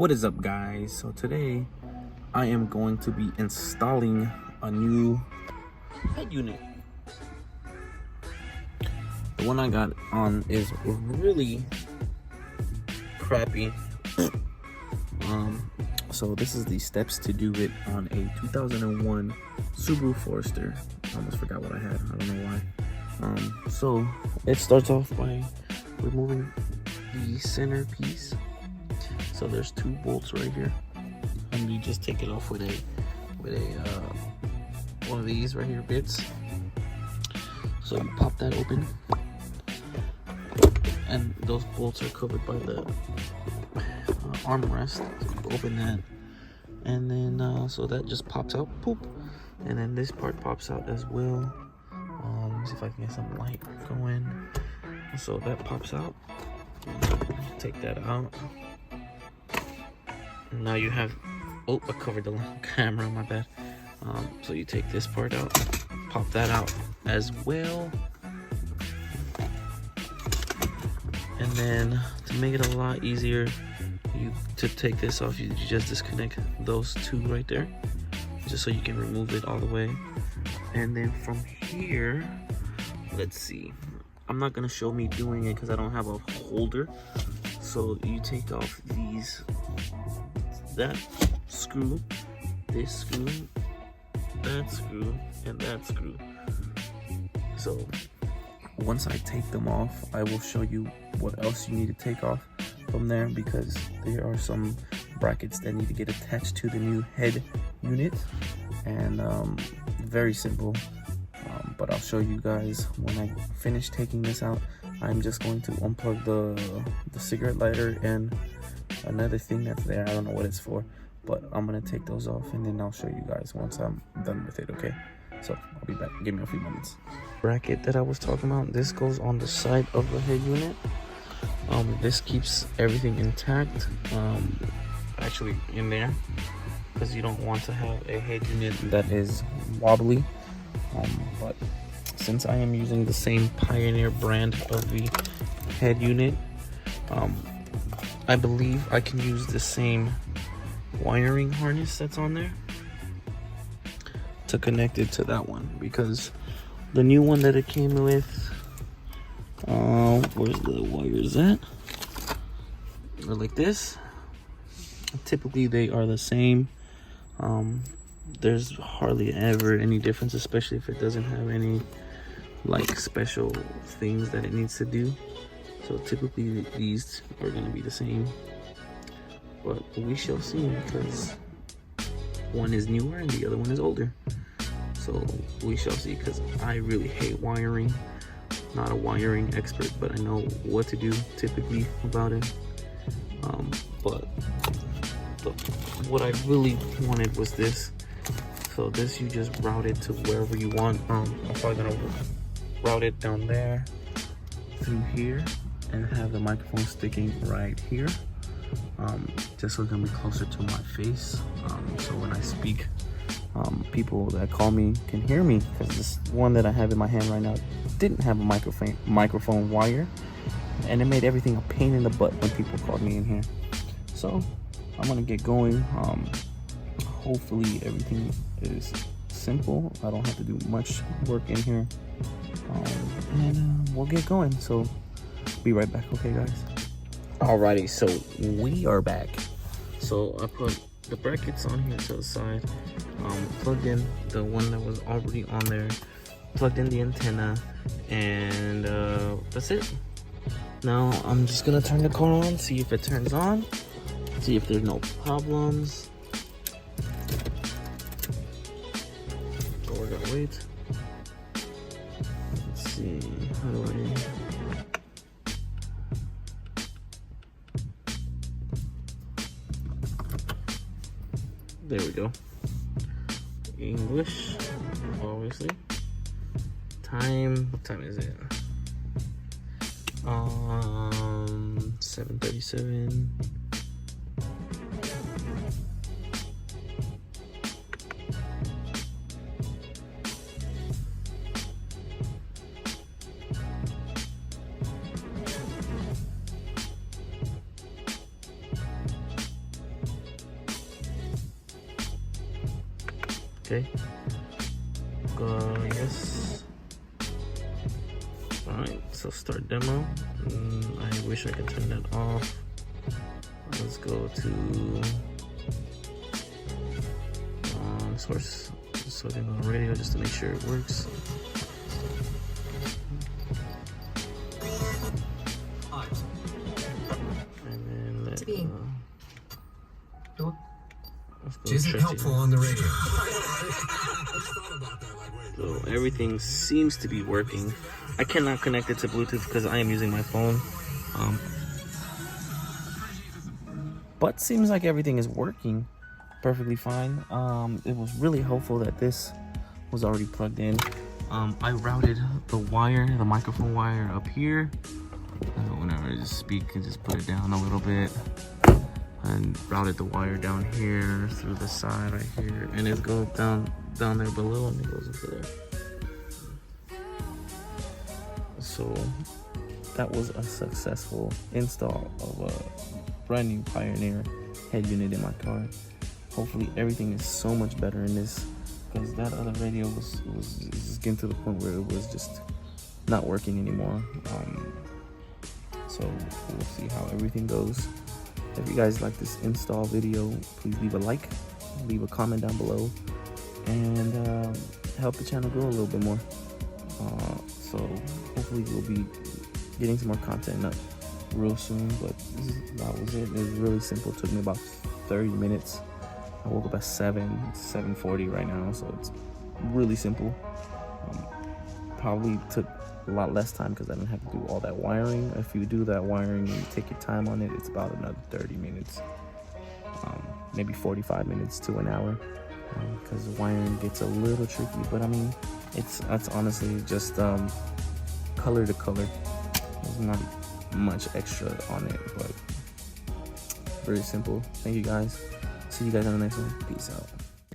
What is up, guys? So today I am going to be installing a new head unit. The one I got on is really crappy. So this is the steps to do it on a 2001 Subaru Forester. I almost forgot what I had. I don't know why. So it starts off by removing the center piece. So there's two bolts right here, and you just take it off with a one of these right here bits. So you pop that open, and those bolts are covered by the armrest. So you open that, and then so that just pops out, poop, and then this part pops out as well. Let me see if I can get some light going. So that pops out. Take that out. Now you have, oh, I covered the camera, my bad. So you take this part out, pop that out as well. And then to make it a lot easier, to take this off, you just disconnect those two right there, just so you can remove it all the way. And then from here, let's see. I'm not gonna show me doing it because I don't have a holder. So you take off that screw, this screw, that screw, and that screw. So once I take them off, I will show you what else you need to take off from there, because there are some brackets that need to get attached to the new head unit, and very simple. But I'll show you guys when I finish taking this out. I'm just going to unplug the cigarette lighter and another thing that's there. I don't know what it's for, but I'm gonna take those off, and then I'll show you guys once I'm done with it. Okay, so I'll be back. Give me a few moments. Bracket that I was talking about, this goes on the side of the head unit. This keeps everything intact, actually in there, because you don't want to have a head unit that is wobbly. But since I am using the same Pioneer brand of the head unit, I believe I can use the same wiring harness that's on there to connect it to that one, because the new one that it came with, where's the wires at? They're like this. Typically they are the same. There's hardly ever any difference, especially if it doesn't have any like special things that it needs to do. So typically these are going to be the same, but we shall see, because one is newer and the other one is older. So we shall see, because I really hate wiring. Not a wiring expert, but I know what to do typically about it. But what I really wanted was this. So this, you just route it to wherever you want. I'm probably gonna route it down there through here and have the microphone sticking right here, just so it's gonna be closer to my face, so when I speak, people that call me can hear me, because this one that I have in my hand right now didn't have a microphone wire, and it made everything a pain in the butt when people called me in here. So I'm gonna get going. Hopefully everything is simple. I don't have to do much work in here, and we'll get going. So be right back, okay, guys? Alrighty, so we are back. So I put the brackets on here to the side, plugged in the one that was already on there, plugged in the antenna, and that's it. Now I'm just gonna turn the car on, see if it turns on, see if there's no problems. So we're gonna wait. Let's see, how do I... There we go. English, obviously. Time, what time is it? 7:37. Okay. Yes. Alright, so start demo. I wish I could turn that off. Let's go to source. So I can go on radio just to make sure it works. And then let's go. Isn't helpful on the radio. So everything seems to be working. I cannot connect it to Bluetooth because I am using my phone. But seems like everything is working perfectly fine. It was really helpful that this was already plugged in. I routed the wire, the microphone wire up here. Whenever I just speak, I just put it down a little bit. And routed the wire down here through the side right here, and it goes down there below, and it goes into there. So that was a successful install of a brand new Pioneer head unit in my car. Hopefully everything is so much better in this, because that other radio was just getting to the point where it was just not working anymore. So we'll see how everything goes. If you guys like this install video, please leave a like, leave a comment down below, and help the channel grow a little bit more. So hopefully we'll be getting some more content up real soon, but that was it. It was really simple. It took me about 30 minutes. I woke up at 7:40 right now, so it's really simple. Probably took a lot less time because I didn't have to do all that wiring. If you do that wiring and you take your time on it, it's about another 30 minutes, maybe 45 minutes to an hour, because the wiring gets a little tricky. But I mean, that's honestly just color to color. There's not much extra on it, but very simple. Thank you guys. See you guys on the next one. Peace out.